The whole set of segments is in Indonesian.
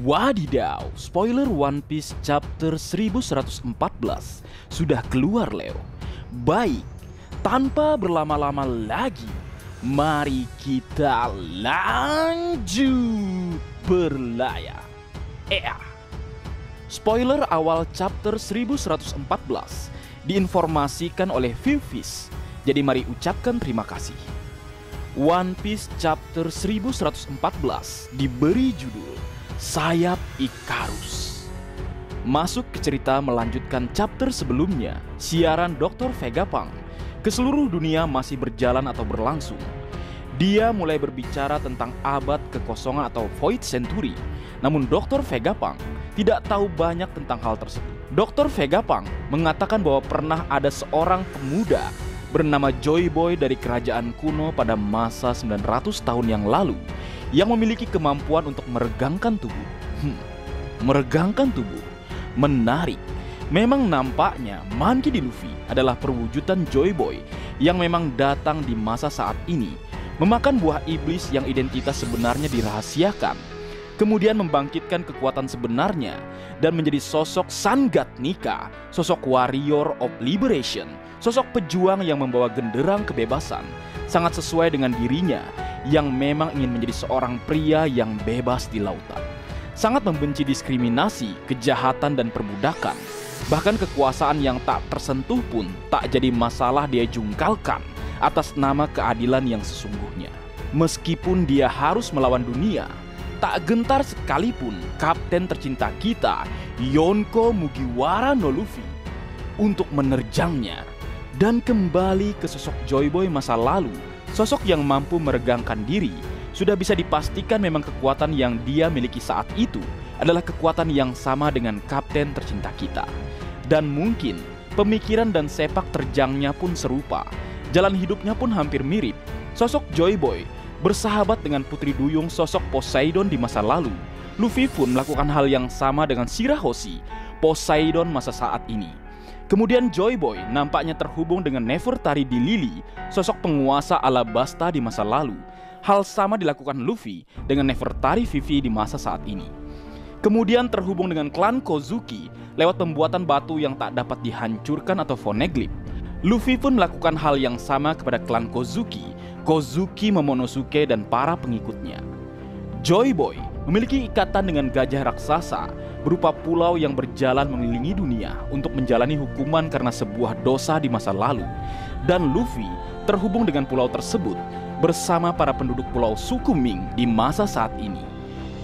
Wadidaw, spoiler One Piece chapter 1114 sudah keluar, Leo. Baik, tanpa berlama-lama lagi, mari kita lanjut berlayar. Spoiler awal chapter 1114 diinformasikan oleh Vivis. Jadi mari ucapkan terima kasih. One Piece chapter 1114 diberi judul Sayap Icarus. Masuk ke cerita melanjutkan chapter sebelumnya, siaran Dr. Vegapunk ke seluruh dunia masih berjalan atau berlangsung. Dia mulai berbicara tentang abad kekosongan atau Void Century. Namun Dr. Vegapunk tidak tahu banyak tentang hal tersebut. Dr. Vegapunk mengatakan bahwa pernah ada seorang pemuda bernama Joy Boy dari kerajaan kuno pada masa 900 tahun yang lalu yang memiliki kemampuan untuk meregangkan tubuh. Meregangkan tubuh. Menarik. Memang nampaknya Monkey D. Luffy adalah perwujudan Joy Boy yang memang datang di masa saat ini, memakan buah iblis yang identitas sebenarnya dirahasiakan, kemudian membangkitkan kekuatan sebenarnya dan menjadi sosok Sun God Nika, sosok warrior of liberation, sosok pejuang yang membawa genderang kebebasan, sangat sesuai dengan dirinya yang memang ingin menjadi seorang pria yang bebas di lautan. Sangat membenci diskriminasi, kejahatan dan perbudakan. Bahkan kekuasaan yang tak tersentuh pun tak jadi masalah dia jungkalkan atas nama keadilan yang sesungguhnya. Meskipun dia harus melawan dunia, tak gentar sekalipun kapten tercinta kita, Yonko Mugiwara no Luffy, untuk menerjangnya dan kembali ke sosok Joy Boy masa lalu. Sosok yang mampu meregangkan diri. Sudah bisa dipastikan memang kekuatan yang dia miliki saat itu adalah kekuatan yang sama dengan kapten tercinta kita. Dan mungkin pemikiran dan sepak terjangnya pun serupa. Jalan hidupnya pun hampir mirip. Sosok Joy Boy bersahabat dengan putri duyung sosok Poseidon di masa lalu. Luffy pun melakukan hal yang sama dengan Shirahoshi, Poseidon masa saat ini. Kemudian Joy Boy nampaknya terhubung dengan Nefertari di Lily, sosok penguasa Alabasta di masa lalu. Hal sama dilakukan Luffy dengan Nefertari Vivi di masa saat ini. Kemudian terhubung dengan klan Kozuki lewat pembuatan batu yang tak dapat dihancurkan atau Poneglyph. Luffy pun melakukan hal yang sama kepada klan Kozuki, Kozuki Momonosuke dan para pengikutnya. Joy Boy memiliki ikatan dengan gajah raksasa berupa pulau yang berjalan mengelilingi dunia untuk menjalani hukuman karena sebuah dosa di masa lalu. Dan Luffy terhubung dengan pulau tersebut bersama para penduduk pulau suku Ming di masa saat ini.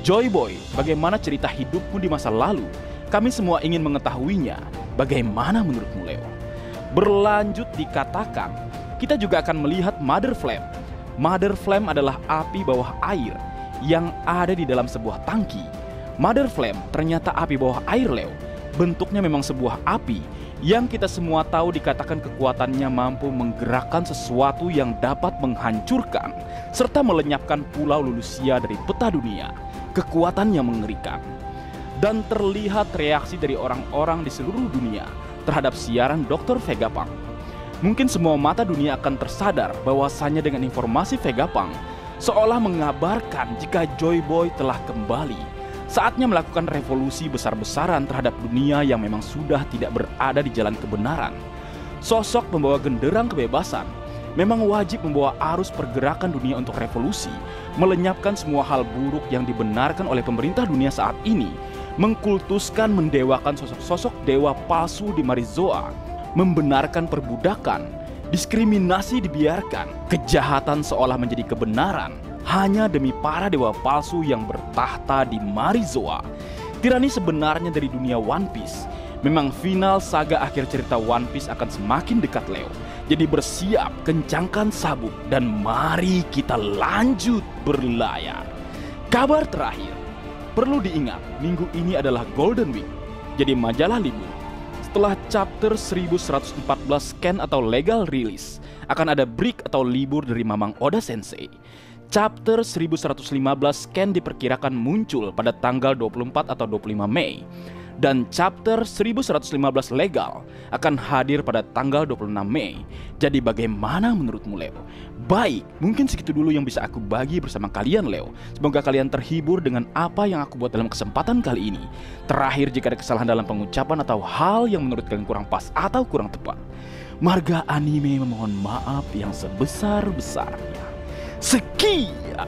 Joy Boy, bagaimana cerita hidupmu di masa lalu? Kami semua ingin mengetahuinya. Bagaimana menurutmu, Leo? Berlanjut dikatakan, kita juga akan melihat Mother Flame. Mother Flame adalah api bawah air yang ada di dalam sebuah tangki. Mother Flame ternyata api bawah air, Leo. Bentuknya memang sebuah api yang kita semua tahu dikatakan kekuatannya mampu menggerakkan sesuatu yang dapat menghancurkan serta melenyapkan pulau Lulusia dari peta dunia. Kekuatannya mengerikan. Dan terlihat reaksi dari orang-orang di seluruh dunia terhadap siaran Dr. Vegapunk. Mungkin semua mata dunia akan tersadar bahwasannya dengan informasi Vegapunk seolah mengabarkan jika Joy Boy telah kembali. Saatnya melakukan revolusi besar-besaran terhadap dunia yang memang sudah tidak berada di jalan kebenaran. Sosok pembawa genderang kebebasan memang wajib membawa arus pergerakan dunia untuk revolusi, melenyapkan semua hal buruk yang dibenarkan oleh pemerintah dunia saat ini, mengkultuskan mendewakan sosok-sosok dewa palsu di Marizoa, membenarkan perbudakan, diskriminasi dibiarkan, kejahatan seolah menjadi kebenaran hanya demi para dewa palsu yang bertahta di Marizoa. Tirani sebenarnya dari dunia One Piece. Memang final saga akhir cerita One Piece akan semakin dekat, Leo. Jadi bersiap, kencangkan sabuk, dan mari kita lanjut berlayar. Kabar terakhir, perlu diingat, minggu ini adalah Golden Week, jadi majalah libur. Setelah chapter 1114 scan atau legal release, akan ada break atau libur dari Mamang Oda Sensei. Chapter 1115 scan diperkirakan muncul pada tanggal 24 atau 25 Mei. Dan chapter 1115 legal akan hadir pada tanggal 26 Mei. Jadi bagaimana menurutmu, Leo? Baik, mungkin segitu dulu yang bisa aku bagi bersama kalian, Leo. Semoga kalian terhibur dengan apa yang aku buat dalam kesempatan kali ini. Terakhir, jika ada kesalahan dalam pengucapan atau hal yang menurut kalian kurang pas atau kurang tepat, Marga Anime memohon maaf yang sebesar-besarnya. Sekian.